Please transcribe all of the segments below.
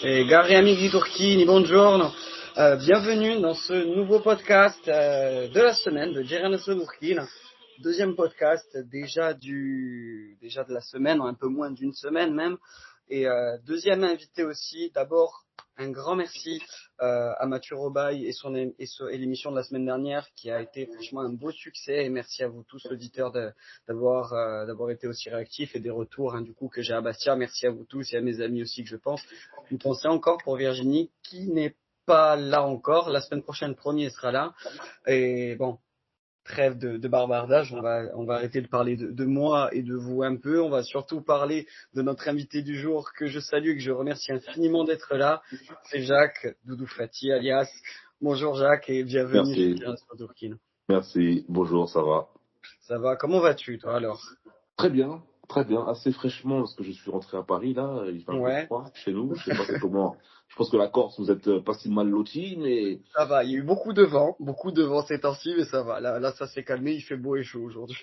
E cari amici turchini, buongiorno. Bienvenue dans ce nouveau podcast de la semaine de Ceren Turchine. Deuxième podcast déjà de la semaine, un peu moins d'une semaine même. Et deuxième invité aussi. D'abord, un grand merci à Mathieu Robaille et l'émission de la semaine dernière qui a été franchement un beau succès. Et merci à vous tous auditeurs d'avoir été aussi réactifs et des retours du coup que j'ai à Bastia. Merci à vous tous et à mes amis aussi que je pense. Vous pensez encore pour Virginie qui n'est pas là encore. La semaine prochaine, premier sera là. Et bon, trêve de bavardage, on va arrêter de parler de moi et de vous un peu. On va surtout parler de notre invité du jour que je salue et que je remercie infiniment d'être là. C'est Jacques Doudou Fati, alias. Bonjour Jacques et bienvenue chez Merci, Tiraspo Turquine. merci, bonjour, ça va? Ça va? Comment vas-tu toi alors? Très bien, assez fraîchement, parce que je suis rentré à Paris, là, il fait un peu Ouais, froid chez nous, je sais pas c'est comment, je pense que la Corse, vous êtes pas si mal lotis, mais ça va. Il y a eu beaucoup de vent ces temps-ci, mais ça va. Là, ça s'est calmé. Il fait beau et chaud aujourd'hui.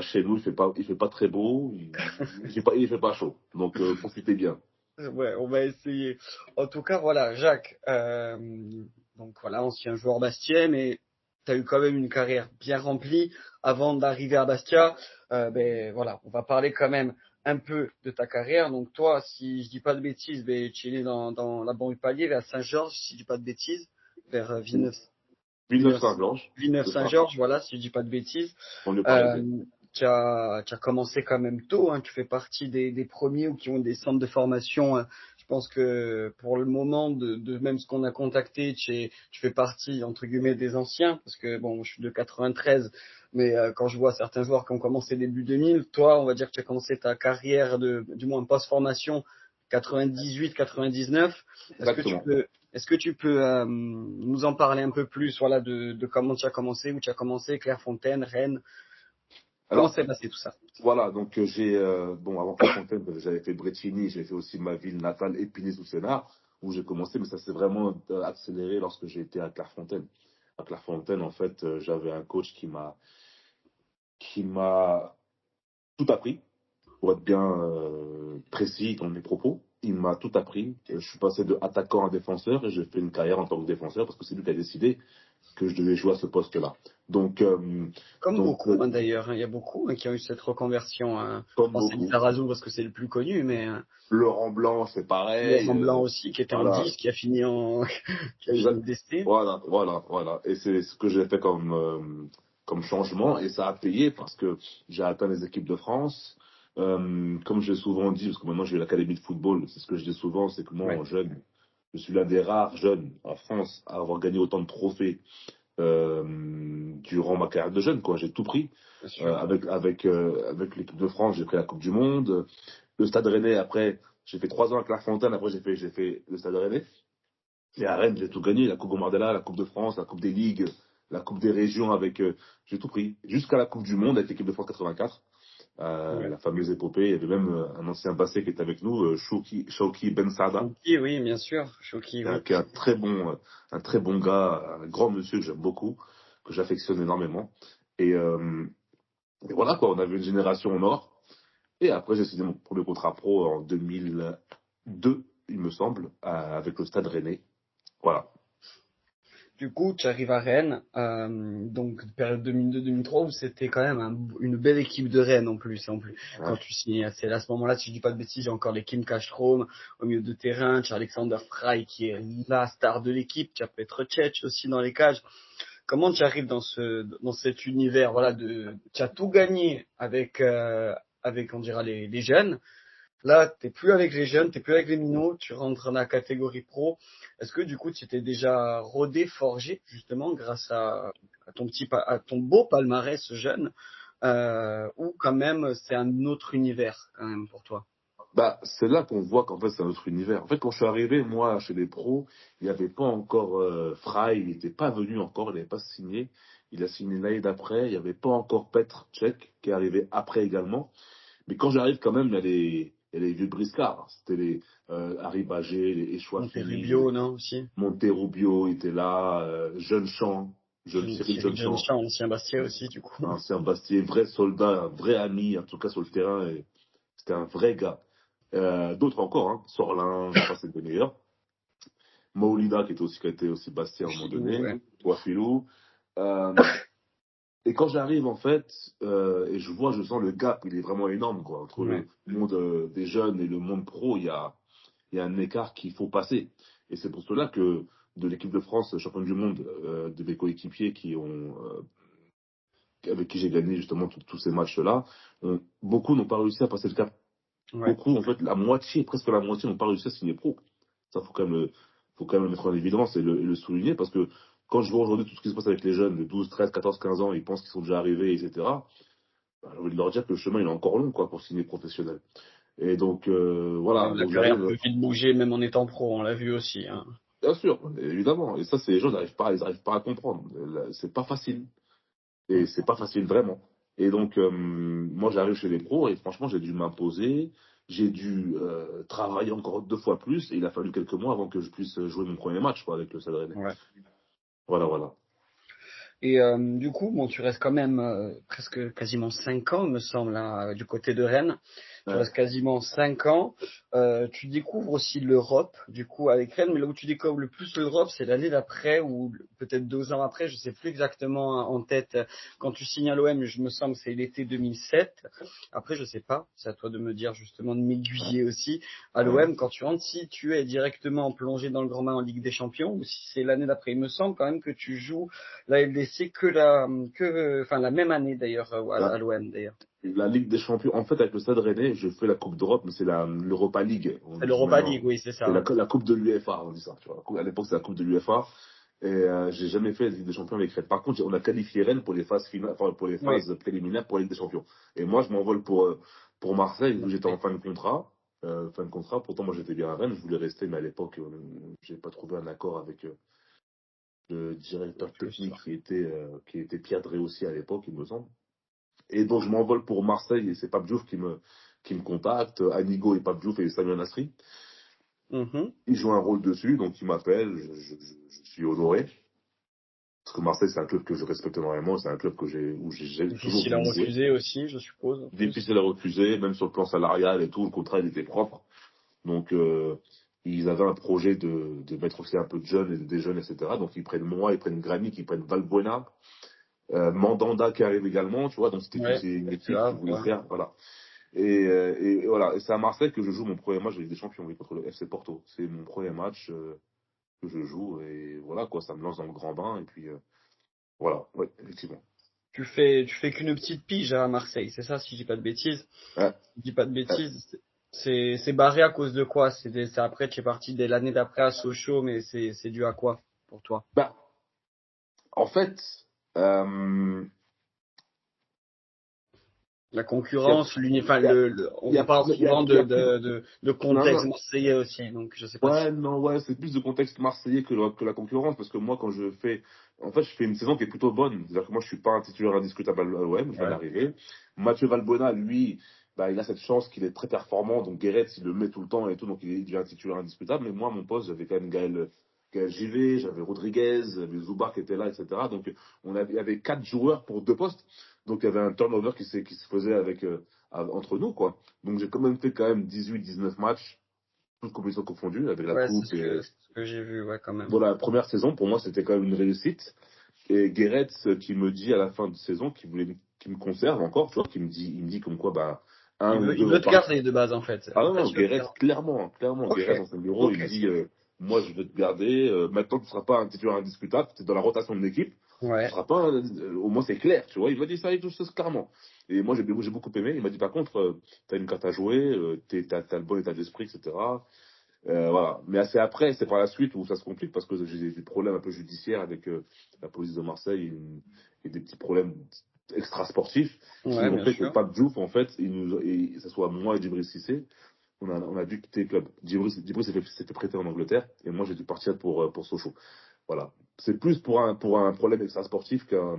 chez nous, il fait pas très beau, il fait pas chaud, donc profitez bien. Ouais, on va essayer. En tout cas, voilà, Jacques. Donc voilà, ancien joueur Bastia, mais tu as eu quand même une carrière bien remplie avant d'arriver à Bastia. Ben voilà, on va parler quand même un peu de ta carrière. Donc toi, si je dis pas de bêtises, ben, tu es né dans la banlieue Palier, vers Saint-Georges, si je dis pas de bêtises, vers Villeneuve, Villeneuve-Saint-Georges, c'est ça, Villeneuve-Saint-Georges, voilà, si je dis pas de bêtises. on le Euh, parisienne. tu as commencé quand même tôt, tu fais partie des premiers ou qui ont des centres de formation. Je pense que pour le moment, de même ce qu'on a contacté, tu fais partie, entre guillemets, des anciens, parce que bon, je suis de 93, mais quand je vois certains joueurs qui ont commencé début 2000, toi, on va dire que tu as commencé ta carrière du moins post-formation 98-99. Est-ce que tu Exactement. peux, est-ce que tu peux nous en parler un peu plus, voilà, de comment tu as commencé, où tu as commencé, Clairefontaine, Rennes, comment Alors, s'est passé tout ça? voilà, donc avant Clairefontaine, j'avais fait Brescia, j'ai fait aussi ma ville natale, Épinay-sous-Sénart, où j'ai commencé, mais ça s'est vraiment accéléré lorsque j'ai été à Clairefontaine. À Clairefontaine, en fait, j'avais un coach qui m'a tout appris, pour être bien précis dans mes propos. Il m'a tout appris. Je suis passé de attaquant à défenseur et j'ai fait une carrière en tant que défenseur parce que c'est lui qui a décidé que je devais jouer à ce poste-là. Donc, Comme donc beaucoup, d'ailleurs, il y a beaucoup qui ont eu cette reconversion. comme Bon, c'est beaucoup. Lizarazu parce que c'est le plus connu, mais Laurent Blanc, c'est pareil. Laurent Blanc aussi, qui était en Voilà, 10, qui a fini qui a fini exact. DC. Voilà. Et c'est ce que j'ai fait comme changement et ça a payé parce que j'ai atteint les équipes de France. Comme j'ai souvent dit, parce que maintenant j'ai l'académie de football, c'est ce que je dis souvent, c'est que moi, Ouais, en jeune, je suis l'un des rares jeunes en France à avoir gagné autant de trophées durant ma carrière de jeune, quoi. J'ai tout pris. bien sûr. Avec l'équipe de France, j'ai pris la Coupe du Monde. Le Stade Rennais, après, j'ai fait 3 ans à Clairefontaine, après j'ai fait le Stade Rennais. Et à Rennes, j'ai tout gagné, la Coupe Gomardella, la Coupe de France, la Coupe des Ligues, la Coupe des Régions j'ai tout pris. Jusqu'à la Coupe du Monde avec l'équipe de France 84. Ouais. La fameuse épopée. Il y avait même un ancien Bassé qui était avec nous, Shauki Ben Sada, Choki, oui, bien sûr. Choki, oui. qui est un très bon gars, un grand monsieur que j'aime beaucoup, que j'affectionne énormément. Et, euh, et voilà quoi, on avait une génération en or. Et après, j'ai signé mon premier contrat pro en 2002, il me semble, avec le Stade Rennais. Voilà. Du coup, tu arrives à Rennes, donc période 2002-2003 où c'était quand même une belle équipe de Rennes en plus. En plus, quand Ouais. tu signes, c'est à ce moment-là, si je dis pas de bêtises, j'ai encore les Kim Kastrom au milieu de terrain, tu as Alexander Frey qui est la star de l'équipe, tu as Petr Cech aussi dans les cages. Comment tu arrives dans cet univers, voilà, tu as tout gagné avec on dira les jeunes. Là, t'es plus avec les jeunes, t'es plus avec les minots, tu rentres dans la catégorie pro. Est-ce que du coup, tu étais déjà rodé, forgé, justement, grâce à ton beau palmarès jeune, ou quand même c'est un autre univers quand même pour toi? C'est là qu'on voit qu'en fait, c'est un autre univers. En fait, quand je suis arrivé, moi, chez les pros, il n'y avait pas encore Fry, il n'était pas venu encore, il n'avait pas signé. Il a signé l'année d'après. Il n'y avait pas encore Petr Cech, qui est arrivé après également. Mais quand j'arrive, quand même, il y a les vieux briscards. C'était les Harry Bagé, les Echouafini, Monterrubio, non, aussi? Monterrubio était là, Jeune Champ, Cyril Cyril Jeune Champ, Jean, ancien Bastia aussi, du coup. ancien Bastier, vrai soldat, un vrai ami, en tout cas sur le terrain. Et c'était un vrai gars. D'autres encore, hein. Sorlin, je pense que c'est le meilleur. Maolida qui a été aussi Bastien à un moment Filou, donné. ouais. Toi, Philou. Euh, et quand j'arrive, en fait, et je sens le gap, il est vraiment énorme, quoi. Entre Ouais. le monde des jeunes et le monde pro, il y a un écart qu'il faut passer. Et c'est pour cela que de l'équipe de France, championne du monde, de mes coéquipiers avec qui j'ai gagné justement tous ces matchs-là, beaucoup n'ont pas réussi à passer le cap. Ouais. Beaucoup, en fait, la moitié, presque la moitié, n'ont pas réussi à signer pro. Ça, faut quand même le mettre en évidence et le souligner, parce que quand je vois aujourd'hui tout ce qui se passe avec les jeunes de 12, 13, 14, 15 ans, ils pensent qu'ils sont déjà arrivés, etc. Bah, j'ai envie de leur dire que le chemin il est encore long, quoi, pour signer professionnel. Et donc, Ouais, voilà, la donc carrière j'arrive. peut vite bouger, même en étant pro, on l'a vu aussi, hein. Bien sûr, évidemment. Et ça, c'est les gens ils arrivent pas à comprendre. C'est pas facile. Et Mm. c'est pas facile vraiment. Et donc, moi, j'arrive chez les pros et franchement, j'ai dû m'imposer. J'ai dû travailler encore 2 fois plus. Et il a fallu quelques mois avant que je puisse jouer mon premier match, quoi, avec le Stade Rennais. Ouais. Voilà, voilà. Et du coup, bon, tu restes quand même presque quasiment 5 ans, il me semble, hein, du côté de Rennes. Tu Ouais. restes quasiment 5 ans. Tu découvres aussi l'Europe, du coup, avec Rennes. Mais là où tu découvres le plus l'Europe, c'est l'année d'après ou peut-être 2 ans après. Je sais plus exactement en tête. Quand tu signes à l'OM, je me semble, c'est l'été 2007. Après, je sais pas. C'est à toi de me dire justement, de m'aiguiller aussi. À Ouais. l'OM, quand tu rentres, si tu es directement plongé dans le grand bain en Ligue des Champions, ou si c'est l'année d'après, il me semble quand même que tu joues la LDC enfin la même année d'ailleurs La, à l'OM d'ailleurs. la Ligue des Champions, en fait, avec le Stade Rennais, je fais la Coupe d'Europe, mais c'est l'Europa League, on C'est dit l'Europa maintenant. League, oui, c'est C'est ça. la Coupe de l'UEFA, on dit ça. Tu vois. À l'époque, c'est la Coupe de l'UEFA. Et j'ai jamais fait la Ligue des Champions avec Rennes. Par contre, on a qualifié Rennes pour les phases finales, enfin, pour les Oui, phases préliminaires pour la Ligue des Champions. Et moi, je m'envole pour Marseille, où j'étais en Marseille. fin de contrat. Fin de contrat. Pourtant, moi, j'étais bien à Rennes. Je voulais rester, mais à l'époque, j'ai pas trouvé un accord avec le directeur technique qui était Pierre Drey aussi à l'époque, il me semble. Et donc, je m'envole pour Marseille et c'est Pape Diouf qui me contacte. Anigo et Pape Diouf et Samuel Nasri. Mhm. Ils jouent un rôle dessus, donc ils m'appellent. Je suis honoré. Parce que Marseille, c'est un club que je respecte énormément, c'est un club où j'ai toujours Difficile à voulu jouer. refuser aussi, je suppose en plus. Difficile à refuser, même sur le plan salarial et tout, le contrat il était propre. Donc ils avaient un projet de mettre aussi un peu de jeunes et des jeunes, etc. Donc ils prennent moi, ils prennent Granit, ils prennent Valbuena, Mandanda qui arrive également, tu vois. Donc Ouais, c'est une Le équipe qui Havre, voulait ouais. faire, voilà. Et voilà, et c'est à Marseille que je joue mon premier match de Ligue des Champions, oui, contre le FC Porto. C'est mon premier match que je joue et voilà quoi, ça me lance dans le grand bain et puis voilà, oui, effectivement. Tu fais qu'une petite pige à Marseille, c'est ça si je dis pas de bêtises. Ouais, Si je dis pas de ouais. bêtises. C'est barré à cause de quoi? C'est après tu es parti dès l'année d'après à Sochaux, mais c'est dû à quoi pour toi? Bah, en fait, euh, La il y a, concurrence, enfin, il y a, il y on a, parle il y a, souvent il y de, a plus. Non, contexte non. marseillais aussi, donc je sais pas si. Ouais, non, ouais, c'est plus de contexte marseillais que la concurrence, parce que moi, en fait, je fais une saison qui est plutôt bonne. C'est-à-dire que moi, je suis pas un titulaire indiscutable à l'OM, je viens Ouais. d'arriver. Mathieu Valbuena, lui, bah, il a cette chance qu'il est très performant, donc Guéret, il le met tout le temps et tout, donc il devient un titulaire indiscutable. Mais moi, mon poste, j'avais quand même Gaël Givet, j'avais Rodriguez, j'avais Zubar qui était là, etc. Donc, il y avait 4 joueurs pour 2 postes. Donc, il y avait un turnover qui se faisait entre nous, quoi. Donc, j'ai quand même fait quand même 18-19 matchs toutes compétitions confondues, avec la Ouais, c'est coupe. ce que, c'est ce que j'ai vu, ouais, quand même. Dans la première saison, pour moi, c'était quand même une réussite. Et Guéret, qui me dit à la fin de saison qu'il me conserve encore, tu vois, il me dit comme quoi, bah, un Il ou veut, il deux veut vont te partir. garder de base, en fait. Ah En non, fait, non, il veut te Guéret, garder. clairement, Ok, Guéret, dans son bureau, il ok, me dit, c'est bien. moi, je vais te garder, maintenant, tu ne seras pas un titulaire indiscutable, tu es dans la rotation de l'équipe, tu Ouais. seras pas, au moins, c'est clair, tu vois, il m'a dit ça et tout, clairement. Et moi, j'ai beaucoup aimé, il m'a dit, par contre, tu as une carte à jouer, t'as le bon état d'esprit, etc. Voilà. Mais c'est après, c'est par la suite où ça se complique parce que j'ai des problèmes un peu judiciaires avec la police de Marseille et des petits problèmes extrasportifs qui Ouais, ont bien fait que sûr. Pape Diouf, en fait, et que ce soit moi et Djibril Cissé, on a dû quitter le club. Djibril s'est fait prêter en Angleterre et moi j'ai dû partir pour Sochaux. Voilà. C'est plus pour un problème extrasportif qu'un.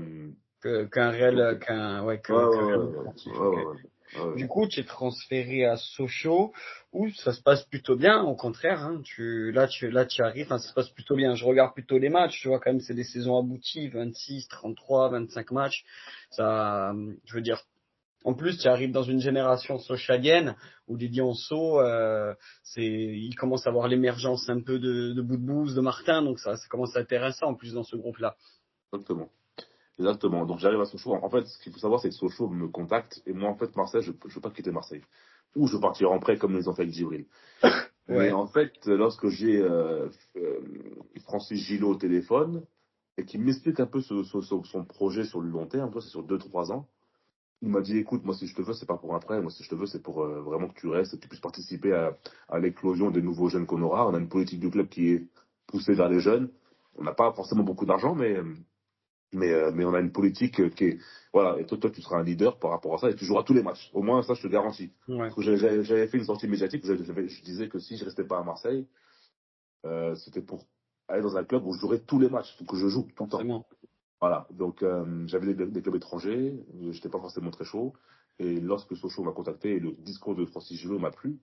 Qu'un réel, Ouais, ouais, qu'un réel ouais, sportif, ouais, ok. ouais, ouais, ouais. Du coup, tu es transféré à Sochaux, où ça se passe plutôt bien, au contraire, hein. Là, tu arrives, enfin, ça se passe plutôt bien. Je regarde plutôt les matchs, tu vois, quand même, c'est des saisons abouties, 26, 33, 25 matchs. Ça, je veux dire, En plus, tu arrives dans une génération sochalienne où Didier Onceau, il commence à avoir l'émergence un peu de Boudbouz, de Martin, donc ça commence à être intéressant en plus dans ce groupe-là. Exactement. Exactement. Donc j'arrive à Sochaux. En fait, ce qu'il faut savoir, c'est que Sochaux me contacte. Et moi, en fait, Marseille, je ne veux pas quitter Marseille. Ou je veux partir en prêt comme ils ont fait avec Djibril. Mais Ouais, en fait, lorsque j'ai Francis Gillot au téléphone, et qui m'explique un peu son projet sur le long terme, toi, c'est sur 2 3 ans, il m'a dit, écoute, moi, si je te veux, c'est pas pour un prêt. Moi, si je te veux, c'est pour vraiment que tu restes, que tu puisses participer à l'éclosion des nouveaux jeunes qu'on aura. On a une politique du club qui est poussée vers les jeunes. On n'a pas forcément beaucoup d'argent, mais on a une politique qui est. Voilà, et toi, tu seras un leader par rapport à ça et tu joueras tous les matchs. Au moins, ça, je te garantis. ouais, Parce que j'avais fait une sortie médiatique où je disais que si je restais pas à Marseille, c'était pour aller dans un club où je jouerais tous les matchs, que je joue tout le temps. forcément. Voilà, donc j'avais des clubs étrangers, j'étais pas forcément très chaud. Et lorsque Sochaux m'a contacté et le discours de Francis Gillot m'a plu,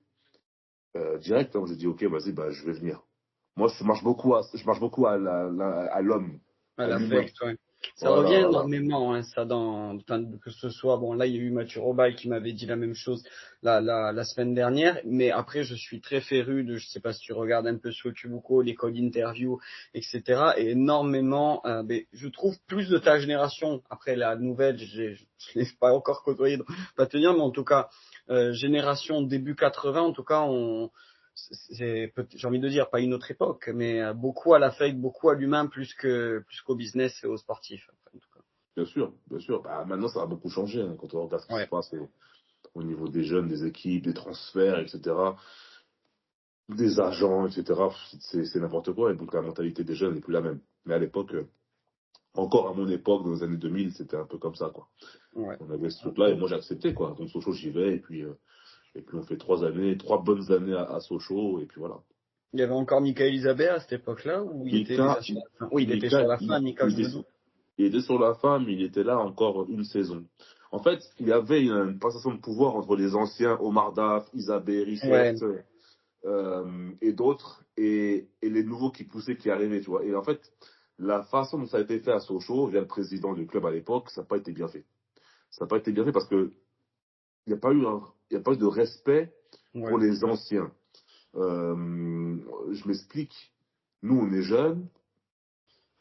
direct, hein, je dis ok, vas-y, bah, je vais venir. Moi, je marche beaucoup à l'homme, À à l'humain. l'affect, ouais. Ça Voilà, revient voilà. énormément, hein, ça enfin, que ce soit, bon, là, il y a eu Mathieu Robal qui m'avait dit la même chose la semaine dernière, mais après, je suis très féru de, je sais pas si tu regardes un peu sur YouTube ou quoi, les codes interview, etc., et énormément, mais je trouve plus de ta génération, après la nouvelle, je l'ai pas encore côtoyé, donc pas te dire, mais en tout cas, génération début 80, en tout cas, j'ai envie de dire, pas une autre époque, mais beaucoup à l'affect, beaucoup à l'humain, plus qu'au business et au sportif. En tout cas. Bien sûr, bien sûr. Bah, maintenant, ça a beaucoup changé hein, quand on regarde ce qui se Ouais, passe au niveau des jeunes, des équipes, des transferts, etc., des agents, etc. C'est n'importe quoi. Et donc, la mentalité des jeunes n'est plus la même. Mais à l'époque, encore à mon époque, dans les années 2000, c'était un peu comme ça, quoi. ouais. On avait ce truc-là et moi, j'ai accepté, quoi. Donc, Sochaux, j'y vais. Et puis on fait 3 bonnes années à Sochaux. Et puis voilà. Il y avait encore Michael Isabelle à cette époque-là, ou il était déjà Mika, sur la fin? Oui, il était sur Mika, la fin, Mika, je me doute. il était sur la fin, mais il était là encore une saison. En fait, il y avait une passation de pouvoir entre les anciens Omar Daf, Isabé, Richert Ouais, et d'autres, et les nouveaux qui poussaient, qui arrivaient, tu vois. Et en fait, la façon dont ça a été fait à Sochaux, via le président du club à l'époque, ça n'a pas été bien fait. Ça n'a pas été bien fait parce que il y a pas eu de respect pour ouais, les anciens. Je m'explique. Nous, on est jeunes,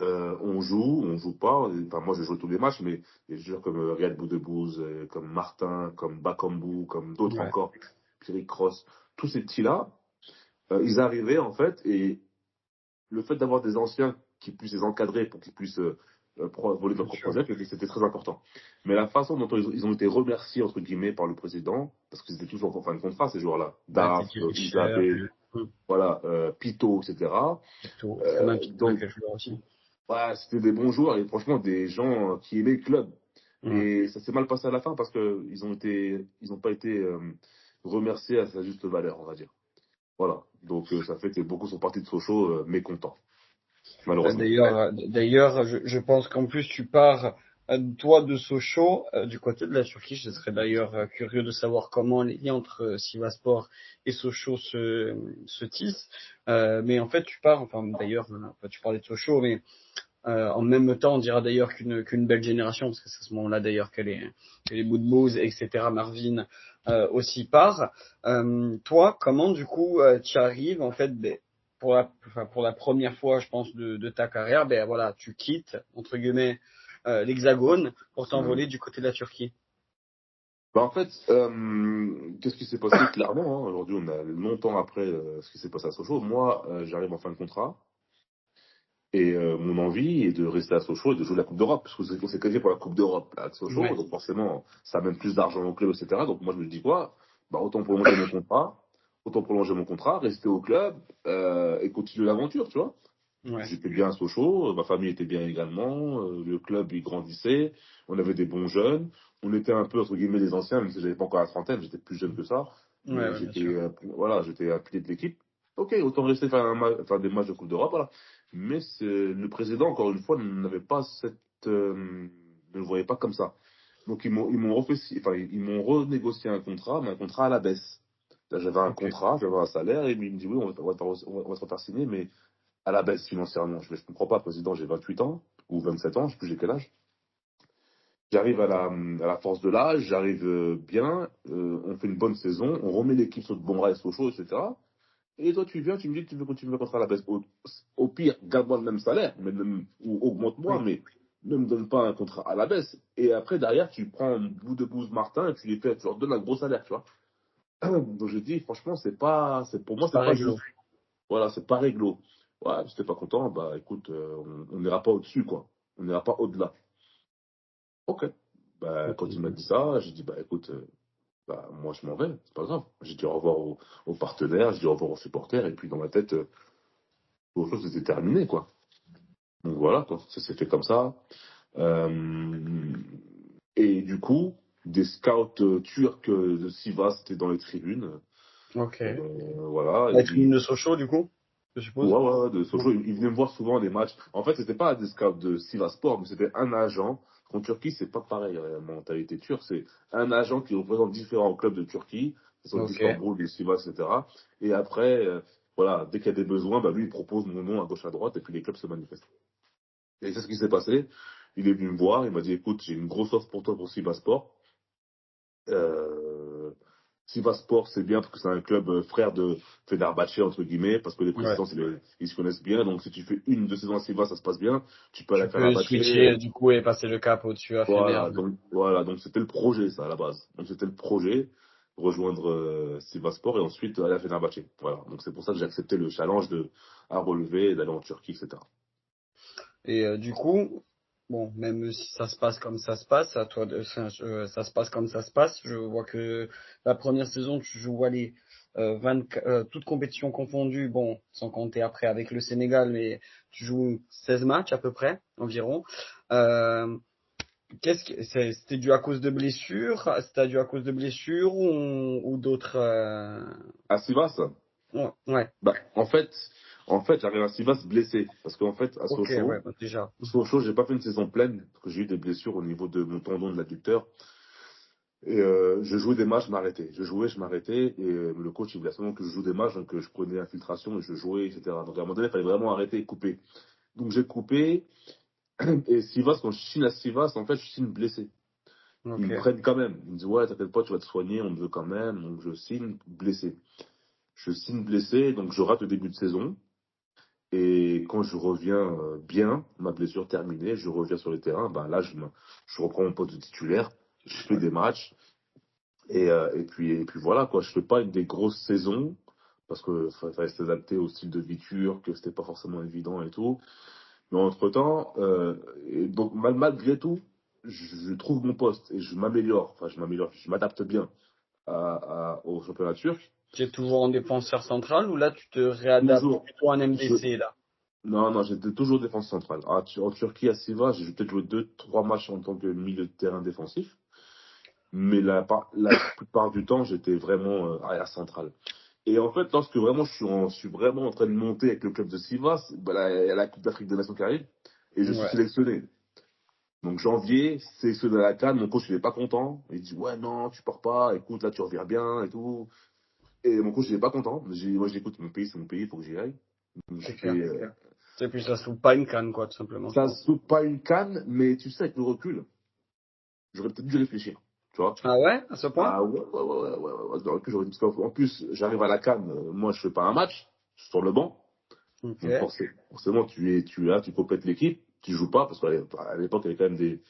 on joue pas. Enfin, moi, je joue tous les matchs, mais des joueurs comme Riyad Boudebouz, comme Martin, comme Bakambu, comme d'autres ouais. encore, Pierrick Cross, tous ces petits-là, ils arrivaient en fait, et le fait d'avoir des anciens qui puissent les encadrer pour qu'ils puissent voler de leur Bien propre sûr. aile, c'était très important. Mais la façon dont ils ont été remerciés, entre guillemets, par le président, parce qu'ils étaient tous en fin de contrat, ces joueurs-là, Bah, Daf, Teddy Richer, Isabé, voilà, Pito, etc. Pito, très bien Pito, Donc, quel joueur aussi. voilà, c'était des bons joueurs et franchement des gens qui aimaient le club. Ouais. Et ça s'est mal passé à la fin parce que ils ont pas été remerciés à sa juste valeur, on va dire. Voilà. Donc ça fait que beaucoup sont partis de Sochaux mécontents, Bah, malheureusement. d'ailleurs, je pense qu'en plus tu pars, toi, de Sochaux, du côté de la Turquie. Je serais d'ailleurs curieux de savoir comment les liens entre Sivasspor et Sochaux se tissent. Mais en fait, tu pars, enfin d'ailleurs, tu parlais de Sochaux, mais en même temps, on dira d'ailleurs qu'une belle génération, parce que c'est à ce moment-là d'ailleurs que les Boudbouz, etc., Marvin aussi part. Toi, comment du coup tu arrives en fait pour la première fois, je pense, de ta carrière, ben voilà, tu quittes entre guillemets l'Hexagone pour Mhm. t'envoler du côté de la Turquie. Bah, en fait, qu'est-ce qui s'est passé clairement hein, aujourd'hui, on a longtemps après ce qui s'est passé à Sochaux. Moi, j'arrive en fin de contrat. Et mon envie est de rester à Sochaux et de jouer la Coupe d'Europe, parce que on s'est qualifié pour la Coupe d'Europe là, à Sochaux, Ouais, donc forcément, ça amène plus d'argent au club, etc. Donc moi, je me dis quoi? Bah, autant prolonger mon contrat, rester au club et continuer l'aventure, tu vois. ouais, J'étais bien à Sochaux, ma famille était bien également, le club, il grandissait, on avait des bons jeunes, on était un peu, entre guillemets, les anciens, même si j'avais pas encore la trentaine, j'étais plus jeune que ça, ouais, mais ouais, bien sûr. voilà, j'étais un pilier de l'équipe. Ok, autant rester faire, faire des matchs de Coupe d'Europe, voilà. Mais le président, encore une fois, n'avait pas ne le voyait pas comme ça. Donc ils m'ont refait, enfin, ils m'ont renégocié un contrat, mais un contrat à la baisse. Là, j'avais un Ok. contrat, j'avais un salaire, et il me dit oui, on va te refaire signer, mais à la baisse financièrement. Je ne comprends pas, président, j'ai 28 ans, ou 27 ans, je ne sais plus j'ai quel âge. J'arrive à la force de l'âge, j'arrive bien, on fait une bonne saison, on remet l'équipe sur de bons rails, Sochaux, etc. Et toi, tu viens, tu me dis que tu veux continuer le contrat à la baisse. Au pire, garde-moi le même salaire, ou augmente-moi, Oui. mais ne me donne pas un contrat à la baisse. Et après, derrière, tu prends bout de Bouz Martin et tu leur donnes un gros salaire, tu vois. Donc je dis, franchement, pour moi, C'est pas c'est pas réglo. juste. Voilà, c'est pas réglo. Ouais, si t'es pas content, bah écoute, on n'ira pas au-dessus, quoi. On n'ira pas au-delà. Ok. Bah, Ok. quand il m'a dit ça, j'ai dit, bah écoute, bah, moi je m'en vais, c'est pas grave. J'ai dit au revoir aux partenaires, j'ai dit au revoir aux supporters, et puis dans ma tête, autre chose c'était terminé, quoi. Donc voilà, quoi. Ça s'est fait comme ça. Euh, et du coup, des scouts turcs de Sivas étaient dans les tribunes. Ok. Voilà, La tribune de Sochaux, du coup, je ouais, suppose. ouais, ouais, de Non. Sochaux, ils venaient me voir souvent des matchs. En fait, c'était pas des scouts de Sivasspor, mais c'était un agent. En Turquie, c'est pas pareil, la mentalité turque. C'est un agent qui représente différents clubs de Turquie, qui sont Ok. d'Istanbul, de Sivas, etc. Et après, voilà, dès qu'il y a des besoins, bah, lui, il propose mon nom à gauche, à droite, et puis les clubs se manifestent. Et c'est ce qui s'est passé. Il est venu me voir, il m'a dit, écoute, j'ai une grosse offre pour toi pour Sivasspor. Euh, Sivasspor, c'est bien parce que c'est un club frère de Fenerbahçe, entre guillemets, parce que les Ouais. présidents, ils se connaissent bien. Donc, si tu fais une ou deux saisons à Sivas, ça se passe bien. Tu peux aller à Tu peux Fenerbahçe. switcher, du coup, et passer le cap au-dessus à Fener. Voilà. Donc, c'était le projet, ça, à la base. Donc, c'était le projet, rejoindre Sivasspor et ensuite aller à Fenerbahçe. Voilà. Donc, c'est pour ça que j'ai accepté le challenge à relever, d'aller en Turquie, etc. Et du coup, bon, même si ça se passe comme ça se passe, à toi de, ça se passe comme ça se passe. Je vois que la première saison, tu joues les 20, toutes compétitions confondues, bon, sans compter après avec le Sénégal, mais tu joues 16 matchs à peu près, environ. Euh, c'était dû à cause de blessures? C'était dû à cause de blessures ou d'autres À Sivas, ouais, ouais, bah, en fait, j'arrive à Sivas blessé. Parce qu'en fait, à ok, ouais, Sochaux, bah, déjà. J'ai pas fait une saison pleine, parce que j'ai eu des blessures au niveau de mon tendon de l'adducteur. Et je jouais des matchs, je m'arrêtais. Je jouais, je m'arrêtais. Et le coach, il voulait absolument que je joue des matchs, donc je prenais infiltration et je jouais, etc. Donc à un moment donné, il fallait vraiment arrêter et couper. Donc j'ai coupé. Et Sivas, quand je signe à Sivas, en fait, je signe blessé. Ils Ok, me prennent quand même. Ils me disent, ouais, t'inquiète pas, tu vas te soigner, on te veut quand même. Donc je signe blessé. Je signe blessé, donc je rate le début de saison. Et quand je reviens bien, ma blessure terminée, je reviens sur le terrain, ben là, je reprends mon poste de titulaire, je fais ouais, des matchs, et puis voilà, quoi. Je fais pas une des grosses saisons, parce que fallait s'adapter au style de vie turc, que c'était pas forcément évident et tout. Mais entre-temps, et donc malgré tout, je trouve mon poste et je m'améliore, je m'adapte bien au championnat turc. tu es toujours en défenseur central ou là tu te réadaptes Toujours. plutôt en Je, MDC là? Non, non, j'étais toujours défense centrale. En Turquie, à Sivas, j'ai peut-être joué deux, trois matchs en tant que milieu de terrain défensif. Mais la plupart du temps, j'étais vraiment arrière central. Et en fait, lorsque vraiment je suis vraiment en train de monter avec le club de Sivas, bah, il y a la Coupe d'Afrique des Nations qui arrive et je suis Ouais, sélectionné. Donc janvier, sélectionné à la CAN, mon coach il est pas content. Il dit ouais non, tu pars pas, écoute là tu reviens bien et tout. Et mon coach il est pas content. Moi j'écoute mon pays, c'est mon pays, il faut que j'y aille. Donc je c'est fais clair. C'est plus ça se trouve pas une canne quoi, tout simplement, je ça pense. se saute pas une canne, mais tu sais, avec le recul, j'aurais peut-être dû réfléchir. Tu vois? Ah ouais, à ce point? Ah ouais, ouais, ouais, ouais, ouais, ouais. Avec le recul, j'aurais dit, parce qu'en plus, j'arrive à la canne, moi je fais pas un match, je suis sur le banc. Ok. Donc forcément, tu es là, tu complètes l'équipe, tu joues pas, parce qu'à l'époque, il y avait quand même des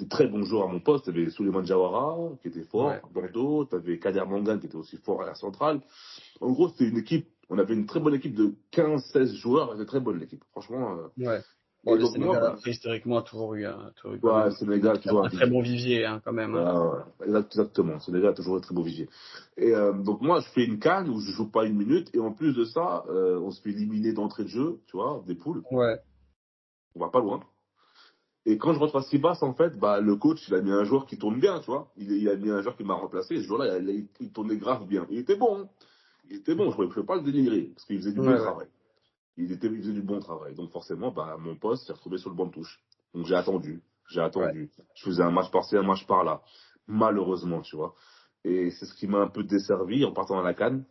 très bons joueurs à mon poste. Tu avais Souleymane Diawara, qui était Ouais. fort, à Bordeaux, tu avais Kader Mangan, qui était aussi fort à la centrale. En gros, c'était une équipe, on avait une très bonne équipe de 15-16 joueurs, c'était très bonne l'équipe, franchement. Ouais. Bon, Et le donc moi, Sénégal bah, après historiquement a toujours eu quand ouais, même Sénégal, toujours un un très vivier. bon vivier hein, quand même. Hein. Exactement, Sénégal a toujours un très beau vivier. Et donc moi, je fais une canne où je joue pas une minute, et en plus de ça, on se fait éliminer d'entrée de jeu, tu vois, des poules, Ouais. on va pas loin. Et quand je rentre à Sivas, en fait, bah, le coach, il a mis un joueur qui tourne bien, tu vois. Il a mis un joueur qui m'a remplacé. Et ce joueur-là, il tournait grave bien. Il était bon, hein. Il était bon, je ne pouvais pas le dénigrer, parce qu'il faisait du bon Ouais, ouais. travail. Il faisait du bon travail. Donc forcément, bah, mon poste s'est retrouvé sur le banc de touche. Donc j'ai attendu, j'ai Ouais. attendu. Je faisais un match par-ci, un match par-là. Malheureusement, tu vois. Et c'est ce qui m'a un peu desservi en partant à la canne.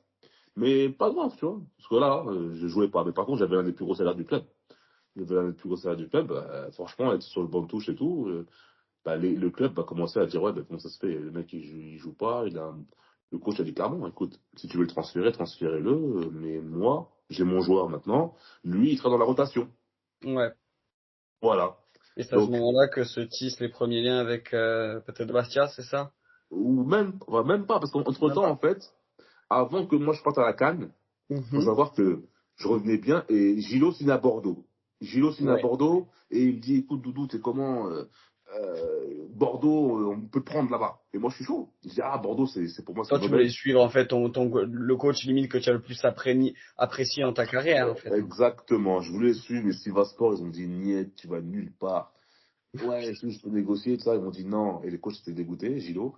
Mais pas grave, tu vois. Parce que là, je jouais pas. Mais par contre, j'avais l'un des plus gros salaires du club. J'avais l'un des plus gros salaires du club. Franchement, être sur le banc de touche et tout. bah, le club va commencer à dire, ouais, bah, comment ça se fait, le mec il joue pas, le coach a dit clairement, écoute, si tu veux le transférer, transférez-le, mais moi, j'ai mon joueur maintenant, lui, il sera dans la rotation. Ouais. Voilà. Et c'est à ce Donc, moment-là que se tissent les premiers liens avec peut-être Bastia, c'est ça? ou même, enfin, même pas, parce qu'entre Même temps, pas. en fait, avant que moi je parte à la Cannes, faut Mhm. savoir que je revenais bien et Gilo signe à Bordeaux. Gilo signe à Ouais. Bordeaux et il me dit, écoute Doudou, c'est comment Bordeaux, on peut te prendre là-bas. Et moi je suis chaud. Je dis, ah Bordeaux, c'est pour moi c'est Toi, une tu voulais aubaine. suivre en fait le coach limite que tu as le plus apprécié dans ta carrière en fait, hein. Exactement. Je voulais suivre, mais Sivaspor, ils ont dit, niet, tu vas nulle part. Ouais, est-ce que je peux négocier, tout ça. Ils m'ont dit non. Et les coachs étaient dégoûtés, Gilo.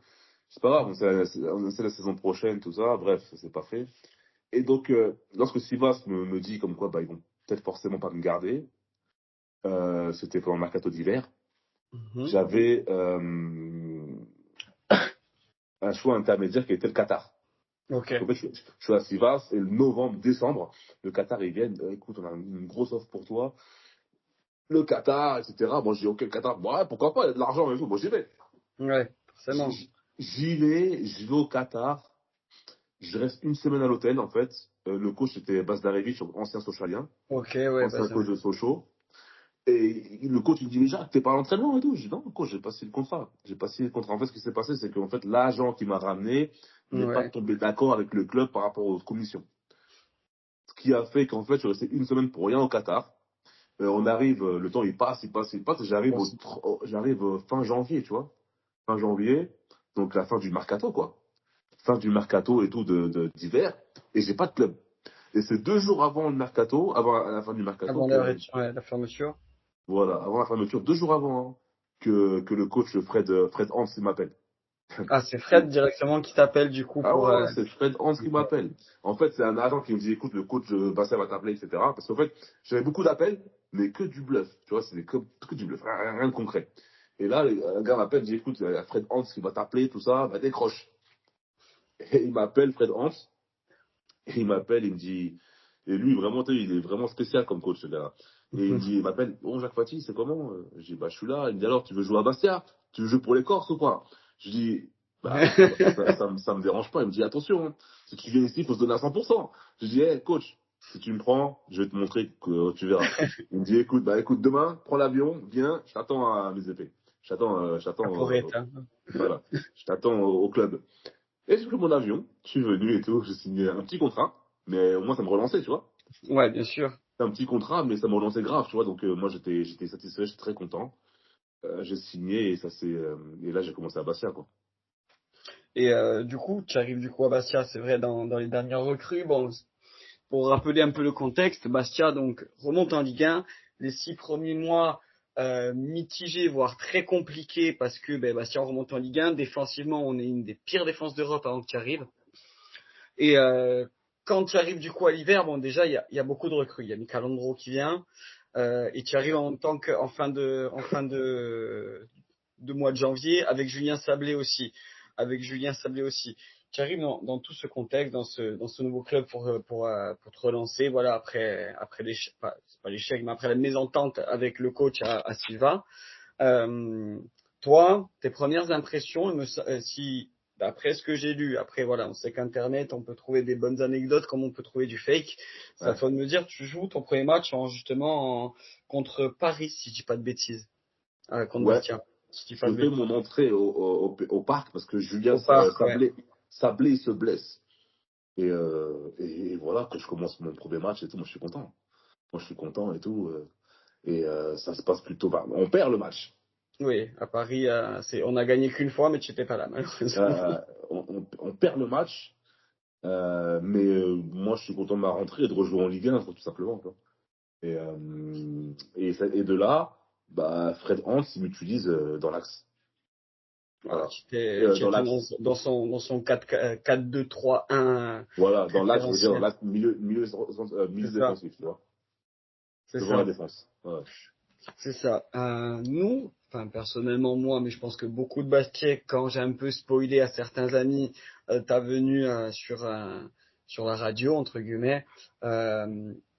C'est pas grave, c'est la saison prochaine, tout ça. Bref, ça s'est pas fait. Et donc, lorsque Sivas me dit comme quoi, bah, ils vont peut-être forcément pas me garder, c'était pendant le mercato d'hiver, Mhm. j'avais un choix intermédiaire qui était le Qatar. Ok. Donc, en fait, je suis à Sivas et le novembre, décembre, le Qatar, ils viennent, écoute, on a une grosse offre pour toi. Le Qatar, etc. Moi, je dis, ok, le Qatar, bon, ouais, pourquoi pas, il y a de l'argent et tout. Moi, j'y vais. Ouais, forcément. J'y vais au Qatar. Je reste une semaine à l'hôtel, en fait. Le coach, c'était Bas Darevic, ancien socialien, Ok, ouais, bah ancien ça. coach de Sochaux. Et le coach, il me dit, mais Jacques, t'es pas à l'entraînement et tout. Je dis, non, coach, j'ai pas signé le contrat. J'ai pas signé le contrat. En fait, ce qui s'est passé, c'est qu'en fait, l'agent qui m'a ramené n'est pas Ouais. tombé d'accord avec le club par rapport aux commissions. Ce qui a fait qu'en fait, je suis resté une semaine pour rien au Qatar. On arrive, le temps il passe, il passe, il passe. Bon, J'arrive fin janvier, tu vois. Fin janvier, donc la fin du mercato, quoi. Fin du mercato et tout d'hiver. Et j'ai pas de club. Et c'est 2 jours avant le mercato, avant la fin du mercato, avant la fermeture. voilà, avant la fermeture, 2 jours avant, hein, que le coach Fred Hans il m'appelle. Ah, c'est Et- Fred directement qui t'appelle du coup ah pour. ouais, ouais, c'est Fred Hans qui m'appelle. En fait, c'est un agent qui me dit, écoute, le coach Basset va t'appeler, etc. Parce qu'en fait, j'avais beaucoup d'appels, mais que du bluff. Tu vois, c'est que du bluff, rien de concret. Et là, le gars m'appelle, il dit, écoute, il y a Fred Hans qui va t'appeler, tout ça, bah décroche. Et il m'appelle, Fred Hans, et il m'appelle, il me dit, et lui, vraiment, tu sais, il est vraiment spécial comme coach, ce gars. Et il m'appelle, bon, Jacques Fati, c'est comment? Je dis, bah, je suis là. Il me dit, alors, tu veux jouer à Bastia? Tu veux jouer pour les Corses ou quoi? Je dis, bah, ça me dérange pas. Il me dit, attention, hein, si tu viens ici, il faut se donner à 100%. Je dis, hey, coach, si tu me prends, je vais te montrer que tu verras. Il me dit, écoute, bah, écoute, demain, prends l'avion, viens, je t'attends à mes épées. Corporate, hein. Voilà, je t'attends au club. Et j'ai pris mon avion, je suis venu et tout, j'ai signé un petit contrat, mais au moins ça me relançait, tu vois. Ouais, bien sûr. C'est un petit contrat, mais ça me relançait grave, tu vois. Donc moi j'étais satisfait, j'étais très content. J'ai signé et et là j'ai commencé à Bastia, quoi. Et du coup, tu arrives du coup à Bastia, c'est vrai, dans les dernières recrues. Bon, pour rappeler un peu le contexte, Bastia donc remonte en Ligue 1. Les 6 premiers mois mitigés, voire très compliqués, parce que ben, Bastia remonte en Ligue 1. Défensivement, on est une des pires défenses d'Europe avant que tu arrives. Et quand tu arrives du coup à l'hiver, bon déjà il y a beaucoup de recrues. Il y a Michael Landreau qui vient et tu arrives en tant que en fin de mois de janvier avec Julien Sablé aussi, Tu arrives dans tout ce contexte, dans ce nouveau club pour te relancer. Voilà après l'échec, c'est pas l'échec, mais après la mésentente avec le coach à Silva. Euh, Toi, tes premières impressions, si d'après ce que j'ai lu, après voilà, on sait qu'Internet, on peut trouver des bonnes anecdotes comme on peut trouver du fake. Ça Ouais. te de me dire, tu joues ton premier match contre Paris, si je dis pas de bêtises, contre Ouais, Bastia, si je dis pas je de fais bêtises. mon entrée au parc parce que Julien Au parc, ouais. Sablé il se blesse. Et voilà, que je commence mon premier match et tout, moi je suis content. Moi je suis content et tout. Ça se passe plutôt pas. On perd le match. Oui, à Paris, on a gagné qu'une fois, mais tu n'étais pas là, malheureusement. Euh, on perd le match. Mais moi, je suis content de ma rentrée et de rejouer en Ligue 1, tout simplement, quoi. Et de là, bah, Fred Hans, il m'utilise dans l'axe. Voilà, Voilà. tu Dans étais l'axe. dans son 4-2-3-1 Voilà, dans l'axe, je veux dire, dans préférentiel. l'axe C'est milieu ça, défensif, tu vois. c'est Devant la ça. défense. Ouais. C'est ça. Nous, enfin personnellement moi, mais je pense que beaucoup de Bastiais, quand j'ai un peu spoilé à certains amis ta venue sur la radio entre guillemets,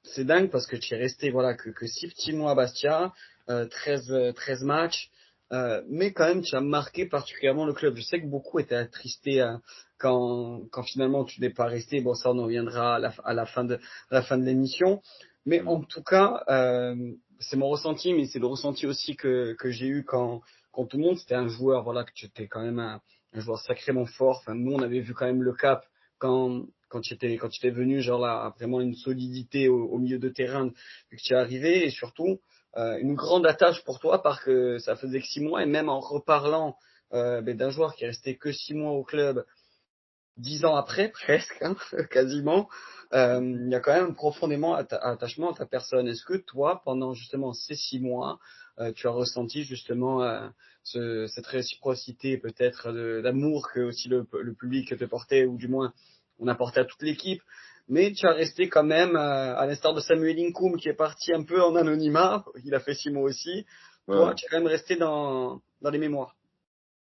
c'est dingue parce que tu es resté voilà que 6 petits mois à Bastia, 13 matchs. Mais quand même, tu as marqué particulièrement le club. Je sais que beaucoup étaient attristés quand finalement tu n'es pas resté. Bon, ça, on en reviendra à la fin de l'émission. Mais Mm. en tout cas, c'est mon ressenti, mais c'est le ressenti aussi que j'ai eu quand tout le monde, c'était un joueur, voilà, que tu étais quand même un joueur sacrément fort. Enfin, nous, on avait vu quand même le cap quand tu étais venu, genre là, vraiment une solidité au milieu de terrain, vu que tu es arrivé, et surtout, une grande attache pour toi parce que ça faisait que 6 mois et même en reparlant d'un joueur qui est resté que 6 mois au club 10 ans après presque quasiment il y a quand même profondément attachement à ta personne. Est-ce que toi pendant justement ces 6 mois tu as ressenti justement cette réciprocité peut-être d'amour que aussi le public te portait ou du moins on apportait à toute l'équipe mais tu as resté quand même, à l'instar de Samuel Inkoum qui est parti un peu en anonymat, il a fait 6 mois aussi. Toi, Ouais. tu es quand même resté dans les mémoires.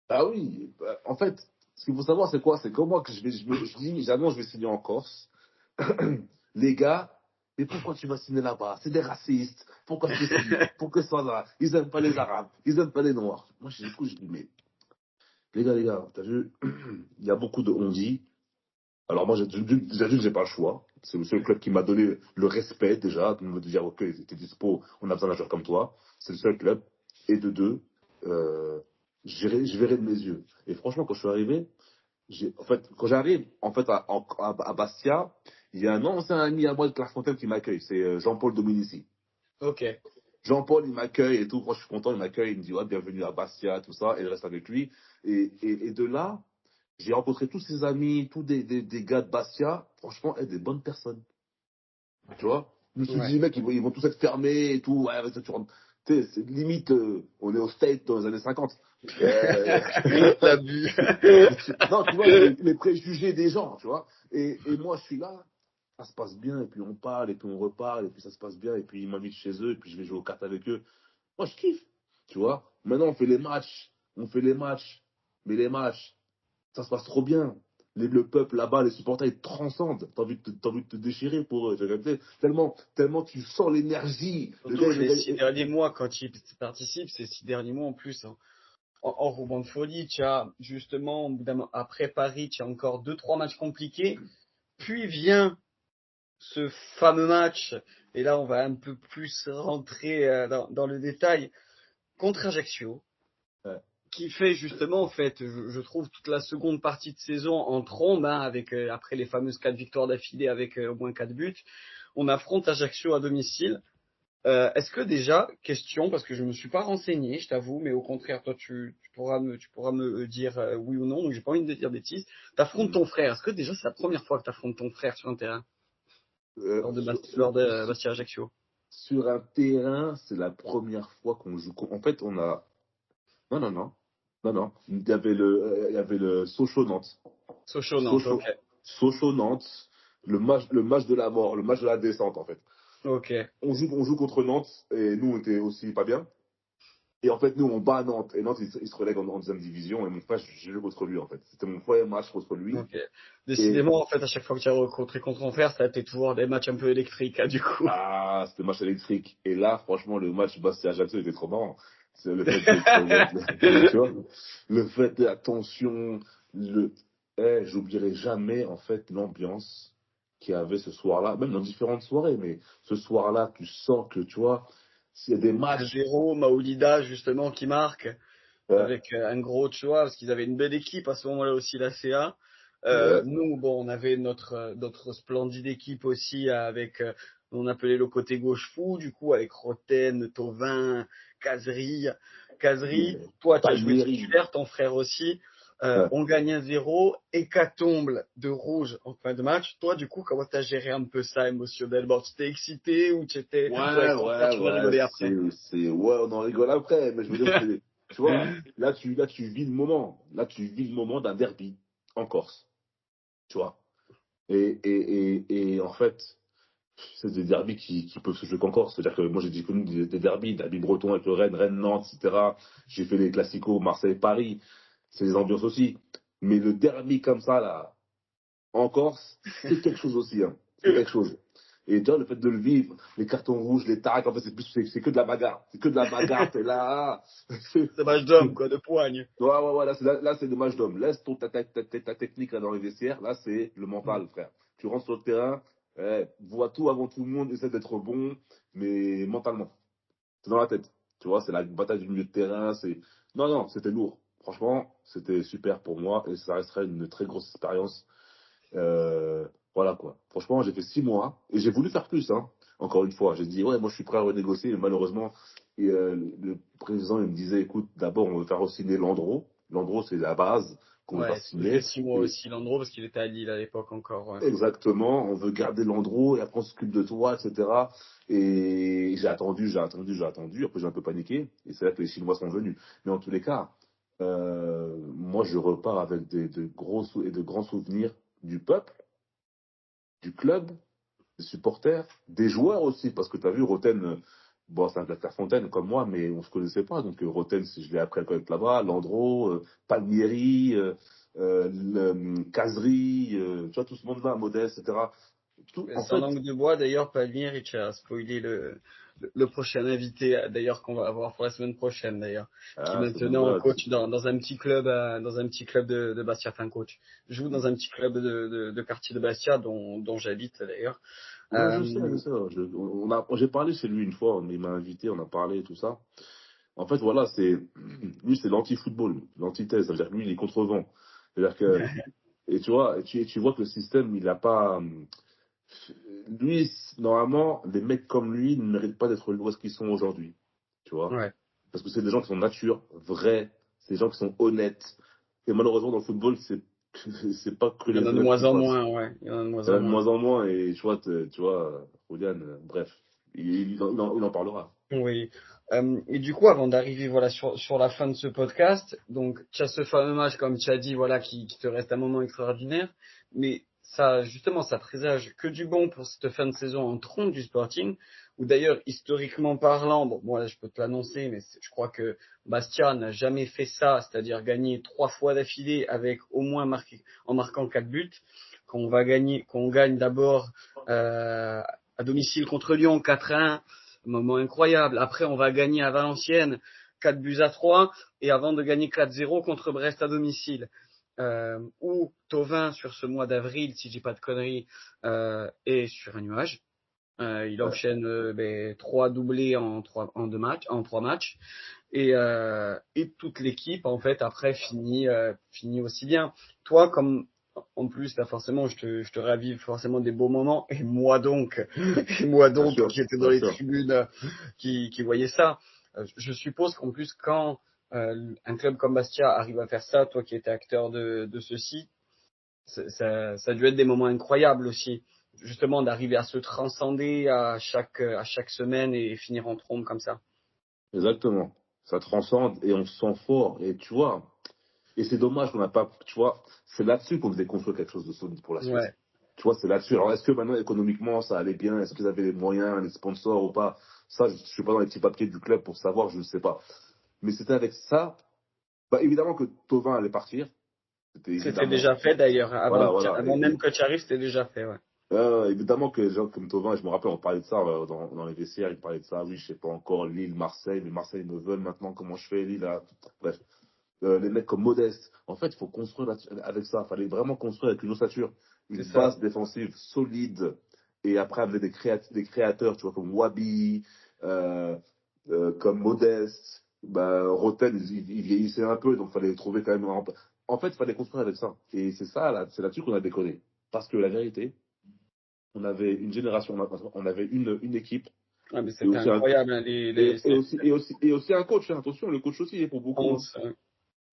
Ah oui, bah, en fait, ce qu'il faut savoir, c'est quoi? C'est que moi, que je dis, j'annonce, je vais signer en Corse. Les gars, mais pourquoi tu vas signer là-bas? C'est des racistes. Pourquoi tu signes? Pourquoi ça là? Ils aiment pas les Arabes. Ils aiment pas les Noirs. Moi, j'écoute, je dis, mais les gars, t'as vu? Il y a beaucoup de on-dit. Alors moi, déjà dit que j'ai pas le choix. C'est le seul club qui m'a donné le respect déjà, de me dire, ok, t'es dispo, on a besoin d'un joueur comme toi. C'est le seul club. Et de deux, euh, je verrai de mes yeux. Et franchement, quand je suis arrivé, en fait, quand j'arrive en fait à Bastia, il y a un ancien ami à moi de Clairefontaine qui m'accueille. C'est Jean-Paul Dominici. Ok. Jean-Paul, il m'accueille et tout. Moi, je suis content, il m'accueille, il me dit, ouais, bienvenue à Bastia, tout ça, et je reste avec lui. Et de là, j'ai rencontré tous ses amis, tous des gars de Bastia, franchement, des bonnes personnes. Tu vois? Je me suis Ouais. dit, mec, ils vont tous être fermés et tout. Ouais, vas-y, tu rentres. Tu sais, c'est limite, on est au State dans les années 50. Euh, L'abus. non, tu vois, les préjugés des gens, tu vois. Et moi, je suis là, ça se passe bien, et puis on parle, et puis on reparle, et puis ça se passe bien, et puis ils m'invitent chez eux, et puis je vais jouer aux cartes avec eux. Moi, je kiffe, tu vois. Maintenant, on fait les matchs, mais les matchs, ça se passe trop bien. Le peuple là-bas, les supporters, ils te transcendent. T'as envie de te déchirer pour eux. Tu vois, tellement tu sens l'énergie. Surtout Le les gars, 6 derniers mois, quand il participe, ces 6 derniers mois en plus, hein. En roulement de folie, tu as justement, au bout après Paris, tu as encore 2, 3 matchs compliqués. Puis vient ce fameux match, et là on va un peu plus rentrer dans le détail, contre Ajaccio, ouais, qui fait justement, en fait, je trouve toute la seconde partie de saison en trombe, hein, avec après les fameuses 4 victoires d'affilée avec au moins 4 buts. On affronte Ajaccio à domicile. Est-ce que déjà, question, parce que je me suis pas renseigné, je t'avoue, mais au contraire, toi, tu pourras me dire oui ou non, donc j'ai pas envie de dire bêtises. T'affrontes Mhm. ton frère. Est-ce que déjà c'est la première fois que t'affrontes ton frère sur un terrain Euh, sur, lors sur, de Bastia Ajaccio? sur un terrain, c'est la première fois qu'on joue. En fait, on a. Non, non, non. Non, non. Il y avait le Sochaux-Nantes. Sochaux Nantes, ok, Sochaux, Sochaux-Nantes, le match de la mort, le match de la descente, en fait. ok, On joue contre Nantes, et nous, on était aussi pas bien. Et en fait, nous, on bat Nantes. Et Nantes, il se relègue en deuxième division. Et mon frère, j'ai joué contre lui, en fait. C'était mon premier match contre lui. ok. Et Décidément, en fait, à chaque fois que tu as rencontré contre ton frère, ça a été toujours des matchs un peu électriques, hein, du coup. c'était match électrique. Et là, franchement, le match Bastia-Ajaccio était trop marrant. C'est le fait d'être, tu vois, le fait de la tension, j'oublierai jamais, en fait, l'ambiance qu'il y avait ce soir-là, même dans différentes soirées, mais ce soir-là, tu sens que, tu vois, s'il y a des matchs, 1-0, Maoulida, justement, qui marque, euh, avec un gros choix, parce qu'ils avaient une belle équipe à ce moment-là aussi, la CA. ouais, Nous, bon, on avait notre splendide équipe aussi avec, on appelait le côté gauche fou, du coup, avec Roten, Tovin, Kazri. Kazri, toi, tu as joué Palmieri, titulaire, ton frère aussi. ouais, On gagne 1-0, hécatombe de rouge en fin de match. Toi, du coup, comment t'as géré un peu ça émotionnellement? Tu étais excité ou tu étais, ou avec ton frère, tu vas rigoler après? ouais, on en rigole après, mais je veux dire, tu vois, là, tu vis le moment. Là, tu vis le moment d'un derby en Corse, tu vois. Et en fait, c'est des derbys qui peuvent se jouer qu'en Corse. C'est-à-dire que moi, j'ai connu des derbys bretons avec le Rennes, Rennes-Nantes, etc. J'ai fait les classicos Marseille-Paris. C'est des ambiances aussi. Mais le derby comme ça, là, en Corse, c'est quelque chose aussi, hein. C'est quelque chose. Et déjà, le fait de le vivre, les cartons rouges, les tacs, en fait, c'est que de la bagarre. C'est que de la bagarre, t'es là. C'est match d'homme, quoi, de poigne. Ouais, là, c'est le match d'homme. Laisse ta technique là, dans les vestiaires. Là, c'est le mental, frère. Tu rentres sur le terrain, vois tout avant tout le monde, essaie d'être bon, mais mentalement. C'est dans la tête. Tu vois, c'est la bataille du milieu de terrain. Non, c'était lourd. Franchement, c'était super pour moi et ça resterait une très grosse expérience. Voilà quoi. Franchement, j'ai fait 6 mois et j'ai voulu faire plus. Hein. Encore une fois, j'ai dit, ouais, moi je suis prêt à renégocier, mais malheureusement, le président il me disait, écoute, d'abord on veut faire signer Landreau. Landreau, c'est la base qu'on veut faire Ouais, il fait signer. 6 mois Et aussi, Landreau, parce qu'il était à Lille à l'époque encore. Ouais. exactement, on veut garder Landreau et après on s'occupe de toi, etc. Et j'ai attendu. Après j'ai un peu paniqué et c'est là que les Chinois sont venus. Mais en tous les cas, moi je repars avec de gros et de grands souvenirs du peuple, du club, des supporters, des joueurs aussi, parce que tu as vu, Roten, bon, c'est un Clairefontaine comme moi, mais on se connaissait pas. Donc, Roten, je l'ai appris à connaître là-bas, Landreau, Palmieri, Casery, tu vois, tout ce monde-là, Modeste, etc. Tout, en Sans fait, langue de bois, d'ailleurs, Palmier, tu as spoilé le prochain invité, d'ailleurs, qu'on va avoir pour la semaine prochaine, d'ailleurs, qui est ah, ce maintenant monde-là, coach dans un petit club, dans un petit club de Bastia, enfin coach, joue dans un petit club de quartier de Bastia, dont j'habite, d'ailleurs. ouais, je sais, je sais. J'ai parlé chez lui une fois, il m'a invité, on a parlé, tout ça. En fait, voilà, lui, c'est l'anti-football, l'antithèse. C'est-à-dire que lui, il est contre-vent. C'est-à-dire que, et tu vois, tu vois que le système, il n'a pas, lui, normalement, des mecs comme lui ne méritent pas d'être où est-ce qu'ils sont aujourd'hui. Tu vois? Ouais. Parce que c'est des gens qui sont nature, vrais, c'est des gens qui sont honnêtes. Et malheureusement, dans le football, c'est pas que Il y en les a de honnêtes moins qui en passent. moins, ouais. Il y en a de moins Il y en en a de moins. moins en moins. Et tu vois, Rodian, bref, il en parlera. Oui. Et du coup, avant d'arriver voilà sur la fin de ce podcast, donc tu as ce fameux match, comme tu as dit, voilà, qui te reste un moment extraordinaire, mais ça, justement, ça présage que du bon pour cette fin de saison en trompe du Sporting, où d'ailleurs, historiquement parlant, bon, moi, je peux te l'annoncer, mais je crois que Bastia n'a jamais fait ça, c'est-à-dire gagner 3 fois d'affilée avec au moins en marquant 4 buts, qu'on gagne d'abord à domicile contre Lyon 4-1, moment incroyable. Après, on va gagner à Valenciennes 4 buts à 3 et avant de gagner 4-0 contre Brest à domicile. Où Thauvin, sur ce mois d'avril, si je dis pas de conneries, est sur un nuage. Il Ouais. enchaîne 3 doublés en 3 matchs. Et toute l'équipe, en fait, après, finit aussi bien. Toi, comme en plus, là, forcément, je te ravive forcément des beaux moments. Et moi donc, Bien sûr, qui étais dans bien les sûr. tribunes, qui voyais ça, je suppose qu'en plus, quand un club comme Bastia arrive à faire ça, toi qui étais acteur de ceci, ça a dû être des moments incroyables aussi. Justement, d'arriver à se transcender à chaque semaine et finir en trombe comme ça. Exactement. Ça transcende et on se sent fort. Et tu vois, et c'est dommage qu'on n'a pas, tu vois, c'est là-dessus qu'on devait construire quelque chose de solide pour la suite. Ouais, Tu vois, c'est là-dessus. Alors, est-ce que maintenant, économiquement, ça allait bien? Est-ce qu'ils avaient les moyens, les sponsors ou pas? Ça, je suis pas dans les petits papiers du club pour savoir, je ne sais pas. Mais c'était avec ça, bah, évidemment que Thauvin allait partir. C'était c'était évidemment. déjà fait d'ailleurs. Voilà, voilà. Avant même que tu arrives, c'était déjà fait. Ouais. Évidemment que les gens comme Thauvin, je me rappelle, on parlait de ça dans les vestiaires, ils parlaient de ça, oui, je sais pas encore, Lille, Marseille, mais Marseille me veulent maintenant, comment je fais, Lille, là. Bref. Les mecs comme Modeste. En fait, il faut construire avec ça. Il fallait vraiment construire avec une ossature, C'est une ça. base défensive solide. Et après, amener des créateurs, tu vois, comme Wabi, euh, comme Modeste. Bah, Roten, il vieillissait un peu, donc il fallait trouver quand même En fait, il fallait construire avec ça. Et c'est ça, là, c'est là-dessus qu'on a déconné. Parce que la vérité, on avait une génération, on avait une équipe, Ah, mais et c'était aussi un, incroyable, hein, et aussi un coach, hein. Attention, le coach aussi, il est pour beaucoup. Hein. hein.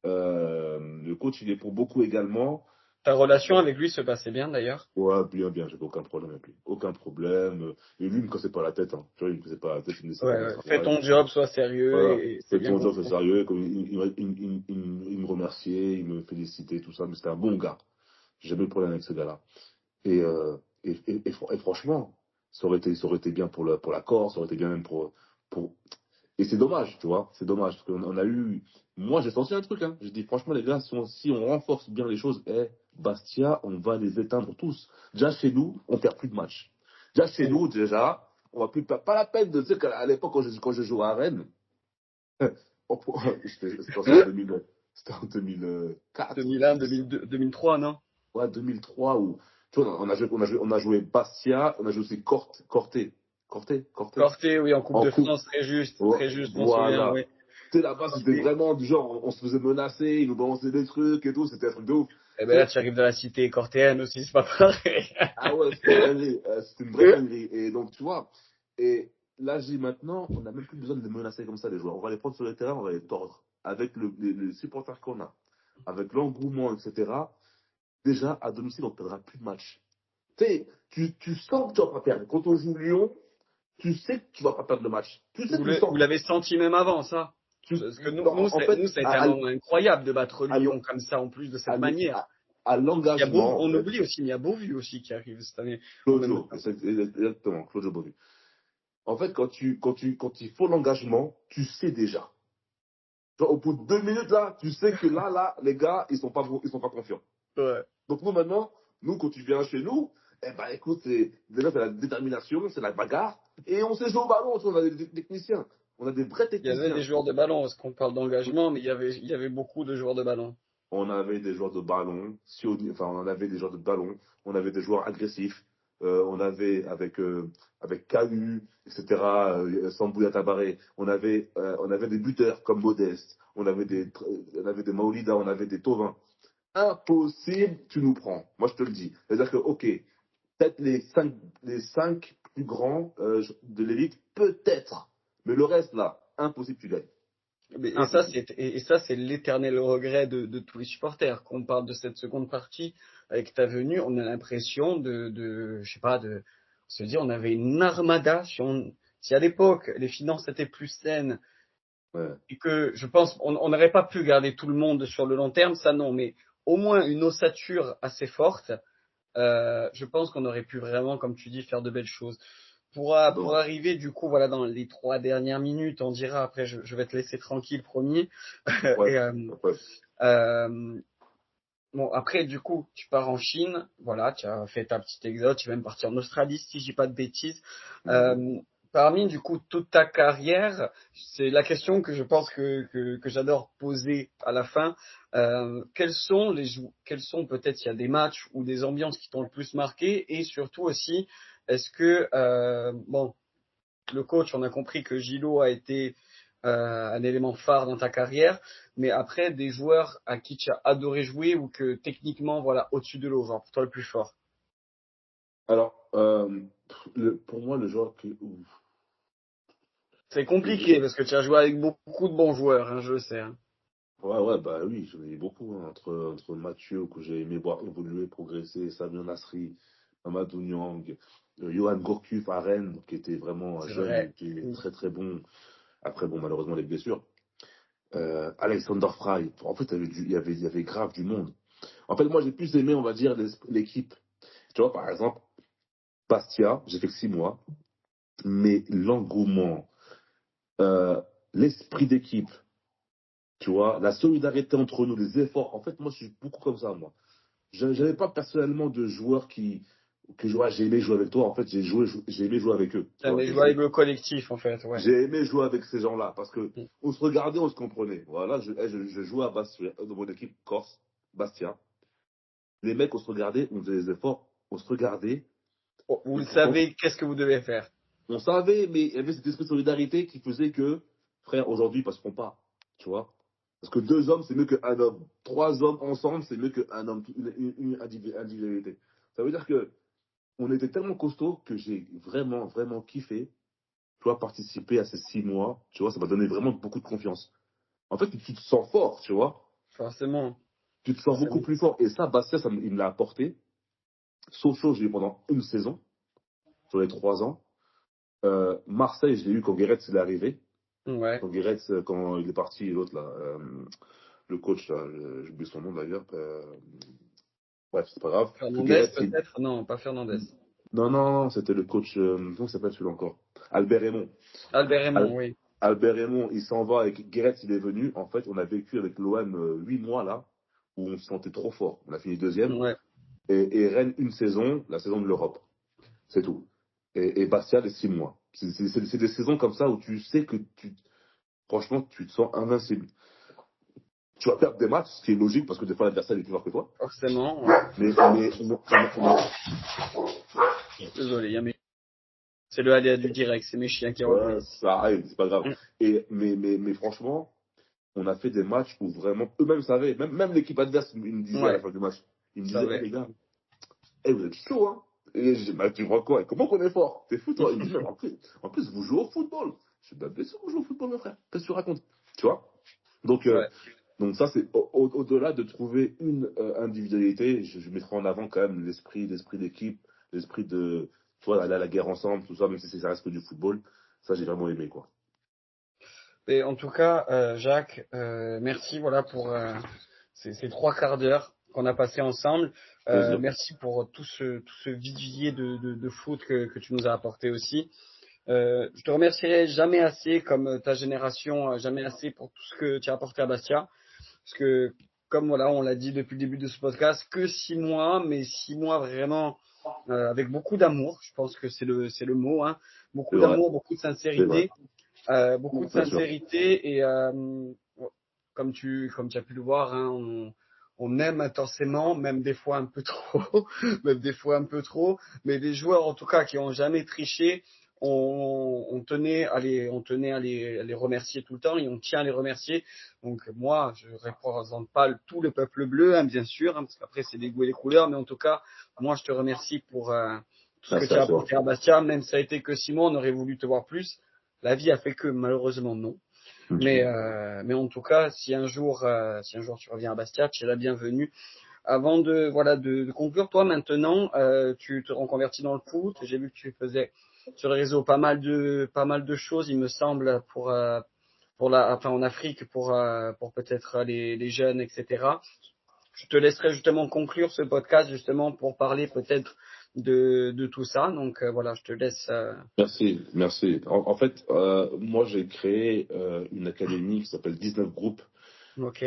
Le coach, il est pour beaucoup également. Ta relation avec lui se passait bien d'ailleurs. Ouais, bien, bien, j'avais aucun problème avec lui. Aucun problème. Et lui, il me cassait pas la tête. Hein. Tu vois, il me cassait pas la tête, il me laissait Ouais, faire mon ouais. Fais travail. ton job, sois sérieux Voilà. et c'est Fais bien ton comme job, c'est ça. sérieux. Comme il me remerciait, il me félicitait, tout ça. Mais c'était un bon gars. J'ai jamais eu de problème avec ce gars-là. Et, et franchement, ça aurait été bien pour la Corse, ça aurait été bien même pour, et c'est dommage, tu vois, c'est dommage, parce qu'on a eu. Moi, j'ai senti un truc, hein. Je dis, franchement, les gars, si on renforce bien les choses, Bastia, on va les éteindre tous. Déjà, chez nous, on perd plus de matchs. Déjà, chez nous, déjà, on va plus, pas la peine de dire qu'à l'époque, quand je jouais à Rennes, c'était en 2000, c'était en 2004, 2001, 2002, 2003, non? ouais, 2003, où, tu vois, on a joué Bastia, on a joué aussi Corté, Corté, oui, en Coupe en de coupe. France, très juste, je m'en souviens, Voilà. oui. Tu sais, là-bas, c'était Et, vraiment du genre, on se faisait menacer, ils nous balançaient des trucs et tout, c'était un truc de ouf. et ben Tu là, sais, tu arrives de la cité cortéenne aussi, c'est pas pareil. ah ouais, c'était une dinguerie, c'était une vraie dinguerie. Et donc, tu vois, et là, j'ai maintenant, on n'a même plus besoin de les menacer comme ça, les joueurs. On va les prendre sur le terrain, on va les tordre. Avec les supporters qu'on a, avec l'engouement, etc. Déjà, à domicile, on ne perdra plus de match. Tu sais, tu sens que tu vas pas perdre. Quand on joue Lyon, tu sais que tu vas pas perdre le match. Tu sais, tu le Vous sens. l'avez senti même avant, ça? Tu, Parce que en fait, nous, ça a été un moment incroyable de battre à, Lyon comme ça, en plus de à, cette manière. à l'engagement, On oublie aussi, mais il y a Beauvue aussi qui arrive cette année en même Claudio, temps. exactement, Claudio Beauvue. En fait, quand il faut l'engagement, tu sais déjà. Genre, au bout de 2 minutes, là, tu sais que là, les gars, ils sont pas confiants. Ouais. Donc, nous, maintenant, nous, quand tu viens chez nous, eh ben, écoute, déjà, c'est la détermination, c'est la bagarre, et on sait jouer au ballon, on a des techniciens. On a des vrais Il y avait des techniciens. joueurs de ballon, parce qu'on parle d'engagement, mais il y avait beaucoup de joueurs de ballon. On avait des joueurs de ballon, enfin, on avait des joueurs de ballon, on avait des joueurs agressifs, on avait avec KU, etc., Sambouya Tabaré, on avait des buteurs comme Modeste, on avait des Maolida, on avait des Tovin. Impossible, tu nous prends. Moi, je te le dis. C'est-à-dire que, ok, peut-être les cinq plus grands de l'élite, peut-être. Mais le reste, là, impossible, tu gagnes. Impossible. Et ça, c'est l'éternel regret de tous les supporters. Quand on parle de cette seconde partie, avec ta venue, on a l'impression je sais pas, de se dire, on avait une armada. Si à l'époque, les finances étaient plus saines, Ouais. et que je pense, on n'aurait pas pu garder tout le monde sur le long terme, ça non, mais au moins une ossature assez forte, je pense qu'on aurait pu vraiment, comme tu dis, faire de belles choses. Pour Donc, arriver, du coup, voilà, dans les 3 dernières minutes, on dira, après, je vais te laisser tranquille, promis. ouais, Et, ouais. euh, bon, après, du coup, tu pars en Chine, voilà, tu as fait ta petite exode, tu vas même partir en Australie, si je dis pas de bêtises. Mhm. Euh, Parmi, du coup, toute ta carrière, c'est la question que je pense que j'adore poser à la fin. Quels sont peut-être, il y a des matchs ou des ambiances qui t'ont le plus marqué, et surtout aussi, est-ce que, bon, le coach, on a compris que Gilo a été un élément phare dans ta carrière, mais après, des joueurs à qui tu as adoré jouer ou que techniquement, voilà, au-dessus de l'eau, genre pour toi le plus fort. Alors, pour moi, le joueur C'est compliqué parce que tu as joué avec beaucoup de bons joueurs, hein, je le sais. Hein. ouais, ouais, bah oui, j'en ai eu beaucoup, hein, entre Mathieu, que j'ai aimé voir évoluer, progresser, Samir Nasri, Amadou Niang, Johan Gourcuff à Rennes, qui était vraiment C'est jeune vrai. et qui est très très bon. Après, bon, malheureusement, les blessures. Alexander Fry. En fait, il y avait grave du monde. En fait, moi, j'ai plus aimé, on va dire, l'équipe. Tu vois, par exemple, Bastia, j'ai fait que 6 mois, mais l'engouement, euh, l'esprit d'équipe, tu vois, la solidarité entre nous, les efforts. En fait, moi, je suis beaucoup comme ça, moi. Je n'avais pas personnellement de joueurs j'ai aimé jouer avec toi. En fait, j'ai aimé jouer avec eux. Tu Ah, vois, mais jouer avec le collectif, en fait, ouais. j'ai aimé jouer avec ces gens-là parce que Mm. on se regardait, on se comprenait. Voilà, je jouais à Bastia, dans mon équipe Corse, Bastia. Les mecs, on se regardait, on faisait des efforts, on se regardait. Oh, vous Et le pourtant, savez, qu'est-ce que vous devez faire? on savait, mais il y avait cette esprit de solidarité qui faisait que, frère, aujourd'hui, ils passeront pas. Tu vois? Parce que 2 hommes, c'est mieux qu'un homme. 3 hommes ensemble, c'est mieux qu'un homme, une individualité. Ça veut dire que on était tellement costaud que j'ai vraiment, vraiment kiffé, tu vois, participer à ces 6 mois. Tu vois, ça m'a donné vraiment beaucoup de confiance. En fait, tu te sens fort, tu vois. Forcément, Tu te sens beaucoup forcément. plus fort. Et ça, Bastia, il me l'a apporté. Sochaux, j'ai eu pendant une saison, sur les 3 ans. Marseille, je l'ai eu quand Guéret il est arrivé. Ouais. Quand Guéret, quand il est parti, l'autre là, le coach là, j'oublie son nom d'ailleurs. Bref, c'est pas grave. Que Fernandez, Guéret, peut-être? Non, pas Fernandez. non, non, non, c'était le coach. Comment il s'appelle celui-là encore? Albert Raymond. Albert Raymond, Al- oui. Albert Raymond, il s'en va avec Guéret, il est venu. En fait, on a vécu avec l'OM 8 mois là, où on se sentait trop fort. On a fini deuxième. Ouais. Et Rennes, une saison, la saison de l'Europe. C'est tout. et Bastia les 6 mois. C'est des saisons comme ça où tu sais que franchement, tu te sens invincible. Tu vas perdre des matchs, ce qui est logique parce que des fois l'adversaire est plus fort que toi. Forcément. Désolé, c'est le aléa du direct, c'est mes chiens qui Ouais, reviennent. ça arrive, c'est pas grave. Mais franchement, on a fait des matchs où vraiment eux-mêmes savaient, même l'équipe adverse, ils me disaient à la Ouais, fin du match, ils me ça disaient, va. les gars, vous êtes chaud, hein. Et j'ai dit, bah, tu vois quoi? Et comment qu'on est fort? T'es fou, toi? Ils me disent, mais en plus, vous jouez au football. Je dis, bah, bien sûr, vous jouez au football, mon frère. Qu'est-ce que tu racontes? Tu vois? Donc, Ouais. donc ça, c'est au-delà de trouver une individualité, je mettrai en avant quand même l'esprit d'équipe, l'esprit de, tu vois, aller à la guerre ensemble, tout ça, même si ça reste que du football. Ça, j'ai vraiment aimé, quoi. Et en tout cas, Jacques, merci voilà pour ces 3 quarts d'heure qu'on a passé ensemble. Plaisir. Merci pour tout ce vivier de foot que tu nous as apporté aussi. Je te remercierai jamais assez, comme ta génération, jamais assez pour tout ce que tu as apporté à Bastia. Parce que, comme voilà, on l'a dit depuis le début de ce podcast, que 6 mois, mais 6 mois vraiment avec beaucoup d'amour. Je pense que c'est le mot, hein. C'est Beaucoup vrai, d'amour, beaucoup de c'est vrai. sincérité. Beaucoup de Bien sûr. sincérité et comme tu as pu le voir, hein, on aime intensément, même des fois un peu trop, même des fois un peu trop, mais les joueurs en tout cas qui ont jamais triché, on tenait à les remercier tout le temps et on tient à les remercier. Donc moi, je représente pas tout le peuple bleu, hein, bien sûr, hein, parce qu'après c'est les goûts et les couleurs, mais en tout cas, moi je te remercie pour tout ce que Merci tu à as toi. apporté à Bastia, même si ça a été que 6 mois, on aurait voulu te voir plus. La vie a fait que malheureusement non. Mais en tout cas, si un jour tu reviens à Bastia, tu es la bienvenue. Avant de conclure, toi maintenant, tu te reconvertis dans le foot. J'ai vu que tu faisais sur les réseaux pas mal de choses, il me semble, enfin en Afrique pour peut-être les jeunes, etc. Je te laisserai justement conclure ce podcast justement pour parler peut-être de tout ça. Donc voilà, je te laisse. Merci, merci. En fait, moi, j'ai créé une académie qui s'appelle 19 groupes Ok,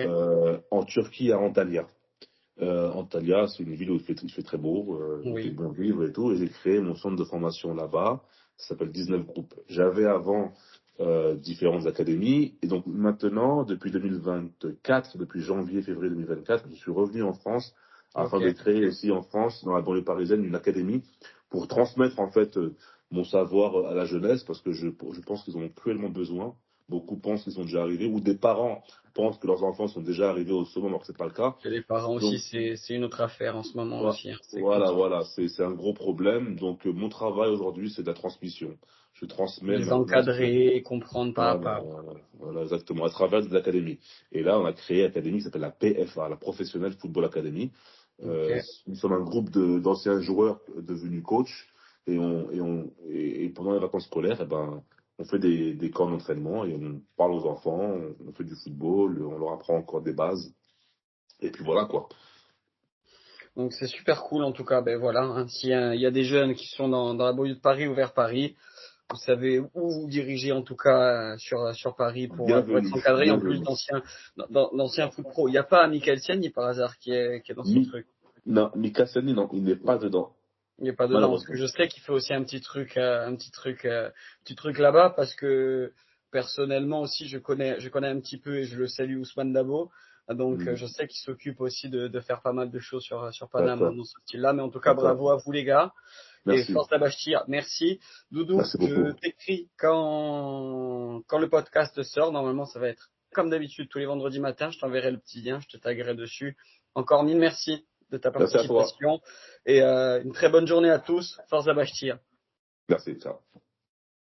en Turquie, à Antalya. Antalya, c'est une ville où il fait très beau, il fait oui, bon vivre et tout, et j'ai créé mon centre de formation là-bas. Ça s'appelle 19 groupes. J'avais avant différentes académies, et donc maintenant, depuis 2024, depuis janvier-février 2024, je suis revenu en France afin ok. de créer ici en France, dans la banlieue parisienne, une académie pour transmettre en fait mon savoir à la jeunesse, parce que je pense qu'ils en ont cruellement besoin. Beaucoup pensent qu'ils sont déjà arrivés, ou des parents pensent que leurs enfants sont déjà arrivés au sommet, alors que c'est pas le cas. Chez les parents aussi, Donc, c'est une autre affaire en ce moment voi- aussi, hein. C'est voilà, compliqué. voilà, c'est un gros problème. Donc, mon travail aujourd'hui, c'est de la transmission. Je transmets Les maintenant encadrer, comprendre pas à voilà, pas. voilà, exactement, à travers des académies. Et là, on a créé une académie qui s'appelle la PFA, la Professionnelle Football Academy. Ok. Nous sommes un groupe d'anciens joueurs devenus coachs, et pendant les vacances scolaires, eh ben, on fait des camps d'entraînement et on parle aux enfants, on fait du football, on leur apprend encore des bases. Et puis voilà quoi. Donc c'est super cool en tout cas. Ben voilà, hein, s'il y a des jeunes qui sont dans la banlieue de Paris ou vers Paris, vous savez où vous diriger en tout cas sur Paris pour être Bienvenue, encadré en plus bienvenue. d'anciens foot pro. Il n'y a pas Michael Siani par hasard qui est dans ce Mi, truc. non, Mika Sani, non, il n'est pas dedans, Il n'est pas dedans parce que malheureusement. je sais qu'il fait aussi un petit truc là-bas parce que personnellement aussi je connais un petit peu et je le salue Ousmane Dabo. Donc Hmm, je sais qu'il s'occupe aussi de faire pas mal de choses sur Paname hein, d'accord, dans ce style-là. Mais en tout cas d'accord. bravo à vous les gars et Merci, force à Bastia. Merci Doudou. merci Je beaucoup. t'écris quand le podcast sort. Normalement ça va être comme d'habitude tous les vendredis matins. Je t'enverrai le petit lien, je te taguerai dessus. Encore mille merci de ta Merci à toi. participation et une très bonne journée à tous. Forza Bastia. Merci, ciao.